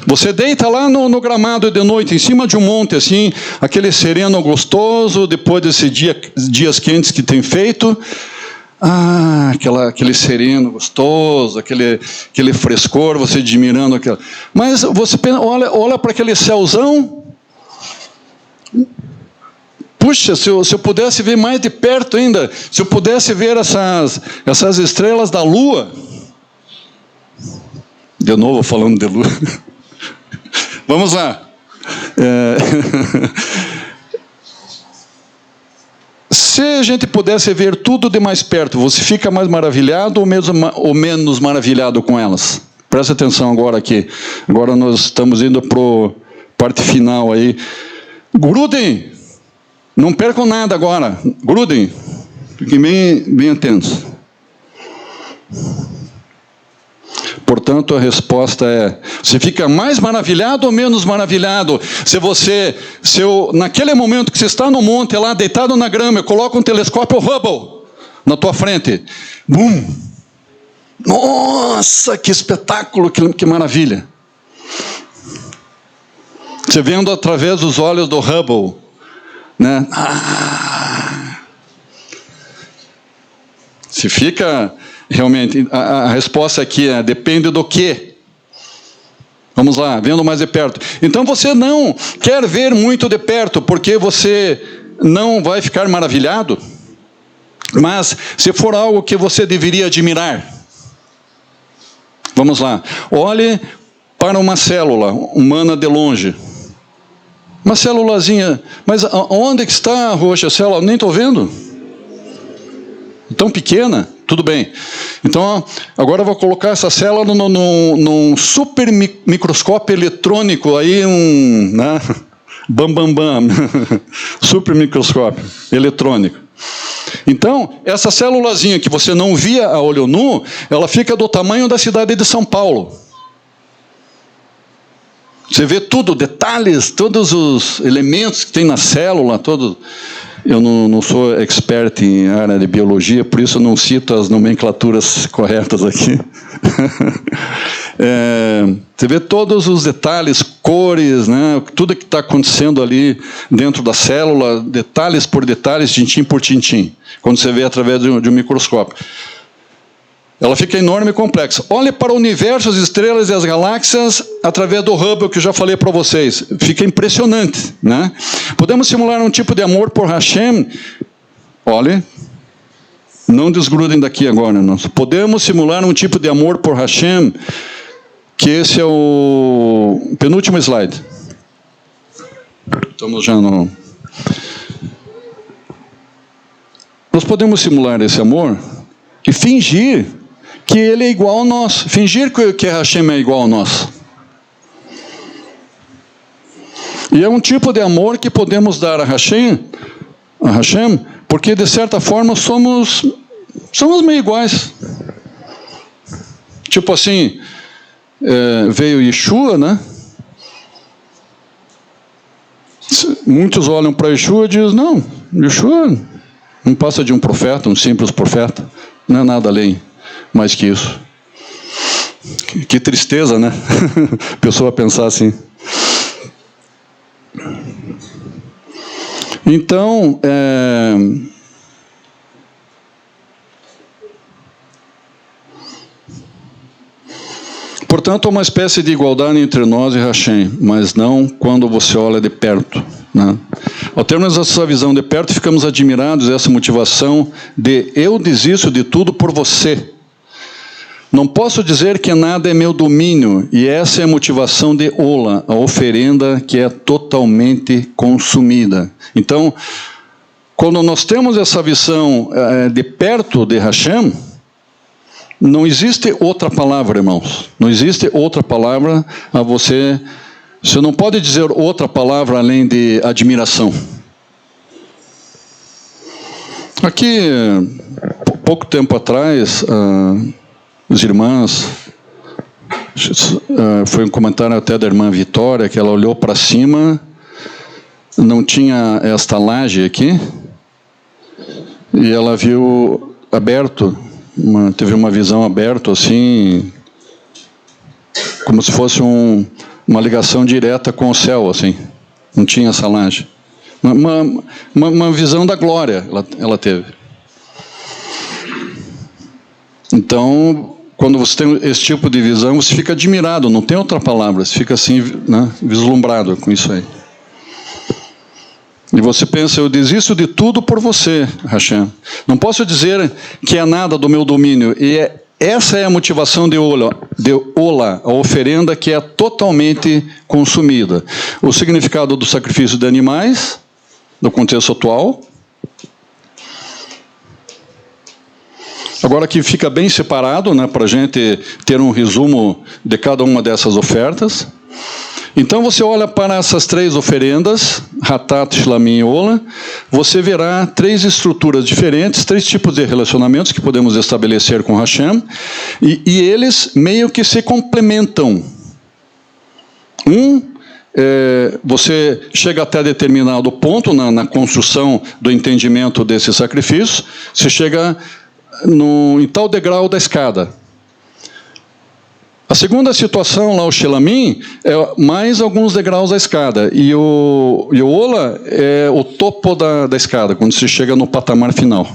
Você deita lá no gramado de noite, em cima de um monte, assim, aquele sereno gostoso, depois desses dias quentes que tem feito. Aquele sereno gostoso, aquele frescor, você admirando aquilo. Mas você olha para aquele céuzão. Puxa, se eu pudesse ver mais de perto ainda, se eu pudesse ver essas estrelas da lua. De novo falando de lua. Vamos lá. Se a gente pudesse ver tudo de mais perto, você fica mais maravilhado ou menos maravilhado com elas? Presta atenção agora aqui. Agora nós estamos indo para a parte final aí. Grudem. Não percam nada agora. Grudem. Fiquem bem atentos. Portanto, a resposta é: você fica mais maravilhado ou menos maravilhado? Naquele momento que você está no monte, lá deitado na grama, eu coloco um telescópio Hubble na tua frente. Bum! Nossa, que espetáculo, que maravilha! Você vendo através dos olhos do Hubble, né? Se fica realmente, a resposta aqui é: depende do quê? Vamos lá, vendo mais de perto. Então você não quer ver muito de perto, porque você não vai ficar maravilhado, mas se for algo que você deveria admirar. Vamos lá, olhe para uma célula humana de longe. Uma célulazinha, mas onde que está, Roxa, a célula? Nem estou vendo. Tão pequena, tudo bem. Então, agora eu vou colocar essa célula num super microscópio eletrônico, aí né? Bam, bam, bam. Super microscópio eletrônico. Então, essa célulazinha que você não via a olho nu, ela fica do tamanho da cidade de São Paulo. Você vê tudo, detalhes, todos os elementos que tem na célula, todo. Eu não sou expert em área de biologia, por isso eu não cito as nomenclaturas corretas aqui. Você vê todos os detalhes, cores, né? Tudo que está acontecendo ali dentro da célula, detalhes por detalhes, tintim por tintim, quando você vê através de um microscópio. Ela fica enorme e complexa. Olhe para o universo, as estrelas e as galáxias através do Hubble, que eu já falei para vocês. Fica impressionante, né? Podemos simular um tipo de amor por Hashem. Olhe, não desgrudem daqui agora. Não. Podemos simular um tipo de amor por Hashem, que esse é o penúltimo slide. Estamos já no... Nós podemos simular esse amor e fingir que ele é igual a nós. Fingir que Hashem é igual a nós. E é um tipo de amor que podemos dar a Hashem, porque de certa forma somos meio iguais. Tipo assim, veio Yeshua, né? Muitos olham para Yeshua e dizem: não, Yeshua não passa de um profeta, um simples profeta. Não é nada além mais que isso. Que tristeza, né? A pessoa pensar assim. Então, portanto, há uma espécie de igualdade entre nós e Hashem, mas não quando você olha de perto, né? Ao termos essa visão de perto, ficamos admirados dessa motivação de eu desisto de tudo por você. Não posso dizer que nada é meu domínio, e essa é a motivação de Ola, a oferenda que é totalmente consumida. Então, quando nós temos essa visão de perto de Hashem, não existe outra palavra, irmãos. Não existe outra palavra a você. Você não pode dizer outra palavra além de admiração. Aqui, pouco tempo atrás, as irmãs, foi um comentário até da irmã Vitória, que ela olhou para cima, não tinha esta laje aqui, e ela viu aberto, teve uma visão aberta assim, como se fosse uma ligação direta com o céu, assim. Não tinha essa laje. Uma visão da glória ela teve. Então, quando você tem esse tipo de visão, você fica admirado, não tem outra palavra, você fica assim, né, vislumbrado com isso aí. E você pensa: eu desisto de tudo por você, Hashem. Não posso dizer que é nada do meu domínio. E essa é a motivação de Ola, a oferenda que é totalmente consumida. O significado do sacrifício de animais, no contexto atual. Agora aqui fica bem separado, né, para a gente ter um resumo de cada uma dessas ofertas. Então você olha para essas três oferendas, Hatat, Shlamim e Ola, você verá três estruturas diferentes, três tipos de relacionamentos que podemos estabelecer com Hashem, e eles meio que se complementam. Você chega até determinado ponto na construção do entendimento desse sacrifício, você chega em tal degrau da escada. A segunda situação, lá o Shelamim, é mais alguns degraus da escada. E o Ola é o topo da escada, quando se chega no patamar final.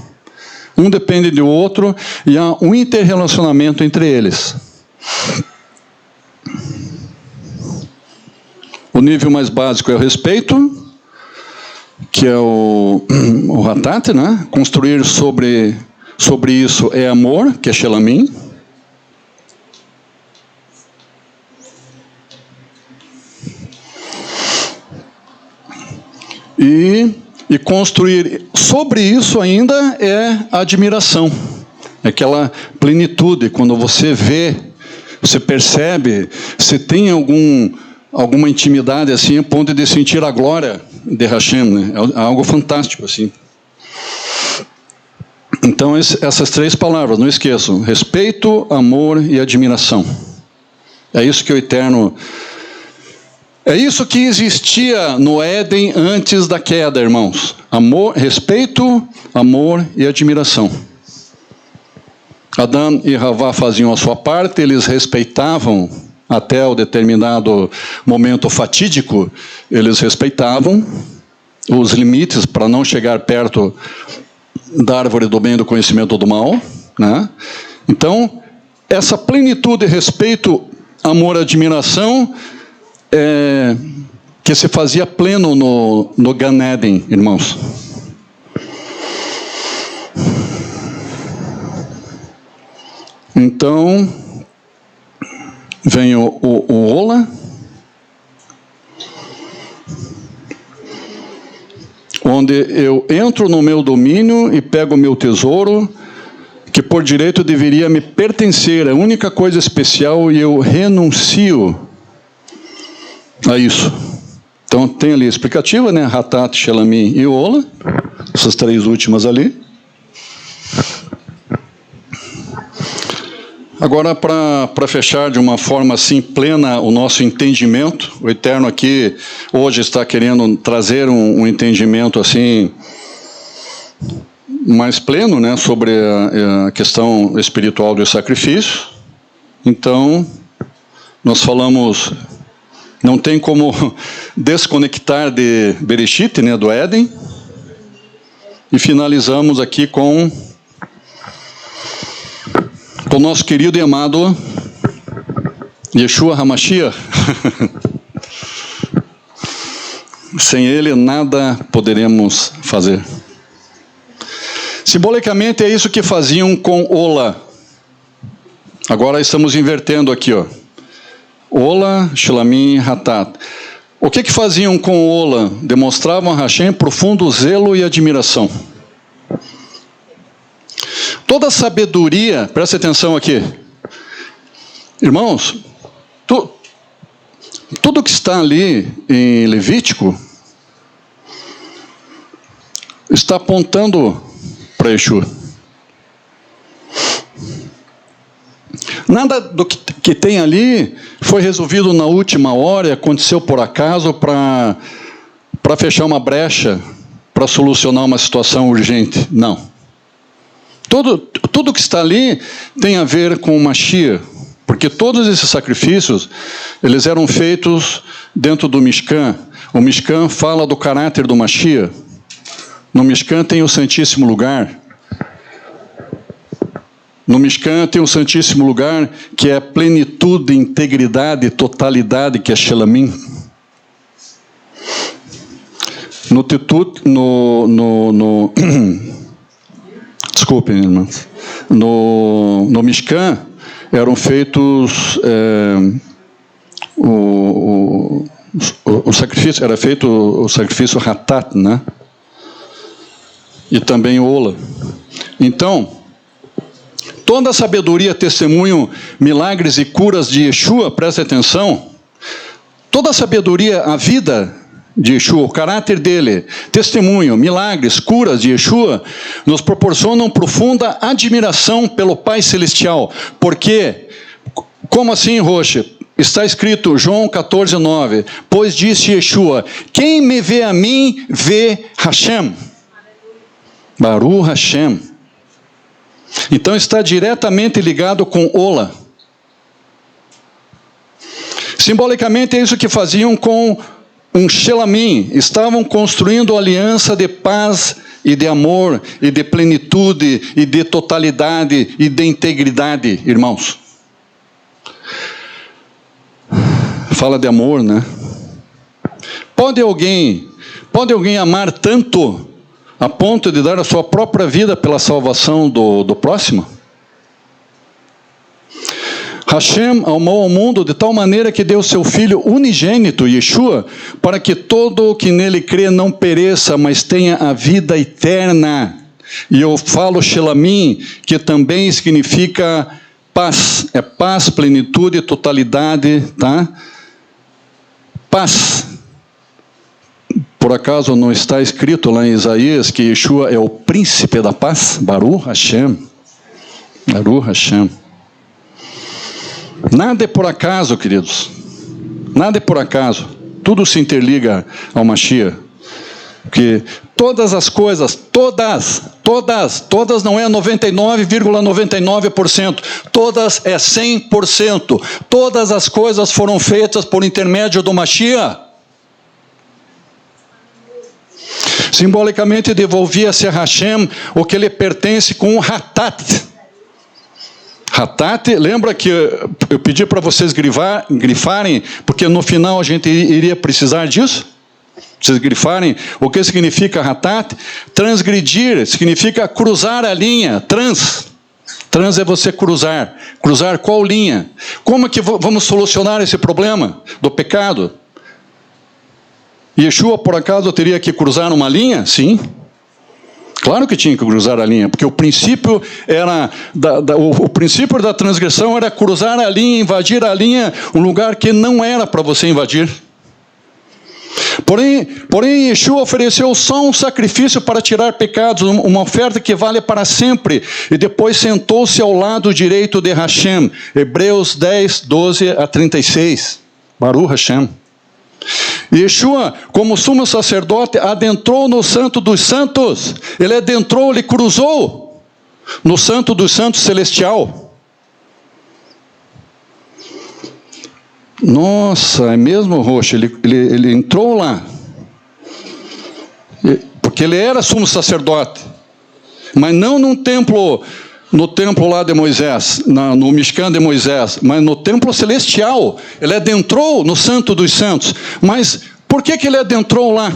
Um depende do outro e há um interrelacionamento entre eles. O nível mais básico é o respeito, que é o Hatat, né? Construir sobre isso é amor, que é Shelamim. E construir sobre isso ainda é a admiração. É aquela plenitude, quando você vê, você percebe, você tem alguma intimidade assim, a ponto de sentir a glória de Hashem, né? É algo fantástico assim. Então essas três palavras, não esqueçam: respeito, amor e admiração. É isso que o Eterno... É isso que existia no Éden antes da queda, irmãos. Respeito, amor e admiração. Adão e Havá faziam a sua parte, eles respeitavam até o determinado momento fatídico, eles respeitavam os limites para não chegar perto da árvore do bem e do conhecimento do mal, né? Então, essa plenitude, respeito, amor e admiração... que se fazia pleno no Gan Eden, irmãos. Então, vem o Ola, onde eu entro no meu domínio e pego o meu tesouro, que por direito deveria me pertencer, a única coisa especial, e eu renuncio a isso. Então tem ali a explicativa, né? Hatat, Shelamim e Ola, essas três últimas ali. Agora, para fechar de uma forma assim plena o nosso entendimento, o Eterno aqui hoje está querendo trazer um entendimento assim mais pleno, né, sobre a questão espiritual do sacrifício. Então, nós falamos... Não tem como desconectar de Bereshit, né, do Éden. E finalizamos aqui com o nosso querido e amado Yeshua HaMashiach. Sem ele, nada poderemos fazer. Simbolicamente, é isso que faziam com Ola. Agora estamos invertendo aqui, ó. Ola, Shelamim, Hatat. O que faziam com Ola? Demonstravam a Hashem profundo zelo e admiração. Toda sabedoria, presta atenção aqui. Irmãos, tudo que está ali em Levítico está apontando para Yeshua. Nada do que tem ali foi resolvido na última hora e aconteceu por acaso para fechar uma brecha, para solucionar uma situação urgente. Não. Tudo que está ali tem a ver com o Mashiach, porque todos esses sacrifícios, eles eram feitos dentro do Mishkan. O Mishkan fala do caráter do Mashiach. No Mishkan tem o Santíssimo Lugar. No Mishkan tem o Santíssimo Lugar, que é plenitude, integridade, totalidade, que é Shelamim. Desculpem, irmãos. No Mishkan eram feitos o sacrifício, era feito o sacrifício Hatat, né? E também o Ola. Então, toda a sabedoria, testemunho, milagres e curas de Yeshua, presta atenção, Toda a sabedoria, a vida de Yeshua, o caráter dele, testemunho, milagres, curas de Yeshua, nos proporcionam profunda admiração pelo Pai Celestial. Porque, como assim, Rocha? Está escrito, João 14:9, pois disse Yeshua, quem me vê a mim, vê Hashem. Baruch Hashem. Então está diretamente ligado com Ola. Simbolicamente é isso que faziam com um Shelamim. Estavam construindo aliança de paz e de amor, e de plenitude, e de totalidade, e de integridade, irmãos. Fala de amor, né? Pode alguém amar tanto a ponto de dar a sua própria vida pela salvação do próximo? Hashem amou ao mundo de tal maneira que deu seu Filho unigênito, Yeshua, para que todo o que nele crê não pereça, mas tenha a vida eterna. E eu falo Shelamim, que também significa paz. É paz, plenitude, totalidade, tá? Paz. Por acaso não está escrito lá em Isaías que Yeshua é o príncipe da paz? Baruch Hashem. Baruch Hashem. Nada é por acaso, queridos. Nada é por acaso. Tudo se interliga ao Mashiach. Porque todas as coisas, todas não é 99,99%, todas é 100%. Todas as coisas foram feitas por intermédio do Mashiach. Simbolicamente devolvia-se a Hashem o que lhe pertence com o Hatat. Hatat, lembra que eu pedi para vocês grifarem, porque no final a gente iria precisar disso? Vocês grifarem, o que significa Hatat? Transgredir, significa cruzar a linha, Trans é você cruzar qual linha? Como é que vamos solucionar esse problema do pecado? Yeshua, por acaso, teria que cruzar uma linha? Sim. Claro que tinha que cruzar a linha, porque o princípio era o princípio da transgressão era cruzar a linha, invadir a linha, um lugar que não era para você invadir. Porém, Yeshua ofereceu só um sacrifício para tirar pecados, uma oferta que vale para sempre, e depois sentou-se ao lado direito de Hashem. Hebreus 10:12-36. Baruch Hashem. Yeshua, como sumo sacerdote, adentrou no Santo dos Santos. Ele adentrou, ele cruzou no Santo dos Santos celestial. Nossa, é mesmo, Rocha? Ele entrou lá. Porque ele era sumo sacerdote. Mas não no templo lá de Moisés, no Mishkan de Moisés, mas no templo celestial. Ele adentrou no Santo dos Santos. Mas por que ele adentrou lá?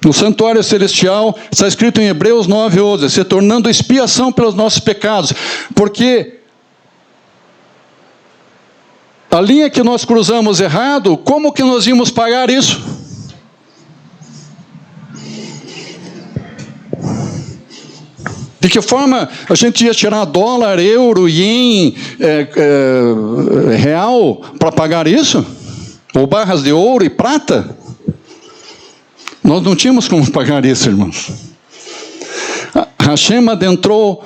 No santuário celestial, está escrito em Hebreus 9:11, se tornando expiação pelos nossos pecados. Porque a linha que nós cruzamos errado, como que nós íamos pagar isso? De que forma a gente ia tirar dólar, euro, ien, real para pagar isso? Ou barras de ouro e prata? Nós não tínhamos como pagar isso, irmãos. Hashem adentrou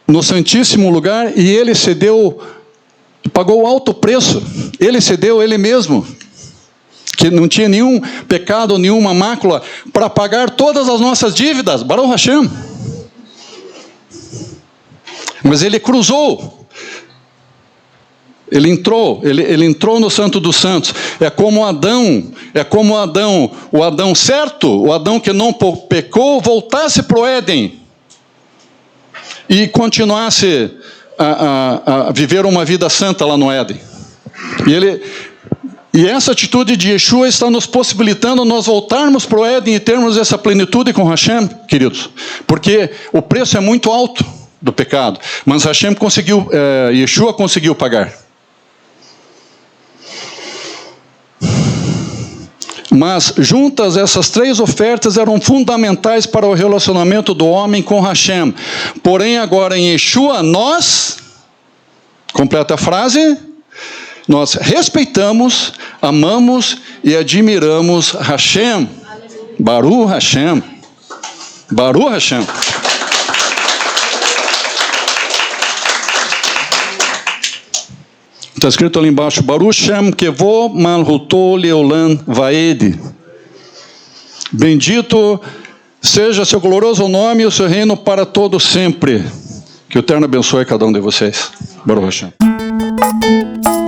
no Santíssimo Lugar e ele cedeu, pagou alto preço. Ele cedeu ele mesmo, que não tinha nenhum pecado, nenhuma mácula, para pagar todas as nossas dívidas. Baruch Hashem. Mas ele cruzou, ele entrou no Santo dos Santos. É como Adão, o Adão certo, o Adão que não pecou, voltasse para o Éden e continuasse a viver uma vida santa lá no Éden. E essa atitude de Yeshua está nos possibilitando nós voltarmos para o Éden e termos essa plenitude com Hashem, queridos, porque o preço é muito alto do pecado, mas Hashem Yeshua conseguiu pagar. Mas juntas essas três ofertas eram fundamentais para o relacionamento do homem com Hashem. Porém agora em Yeshua nós, completa a frase, nós respeitamos, amamos e admiramos Hashem. Baruch Hashem. Baruch Hashem. Está escrito ali embaixo, Baruch Shem Kevo Malhuto Leolam Vaed. Bendito seja seu glorioso nome e o seu reino para todo sempre. Que o Eterno abençoe cada um de vocês. Baruch Hashem.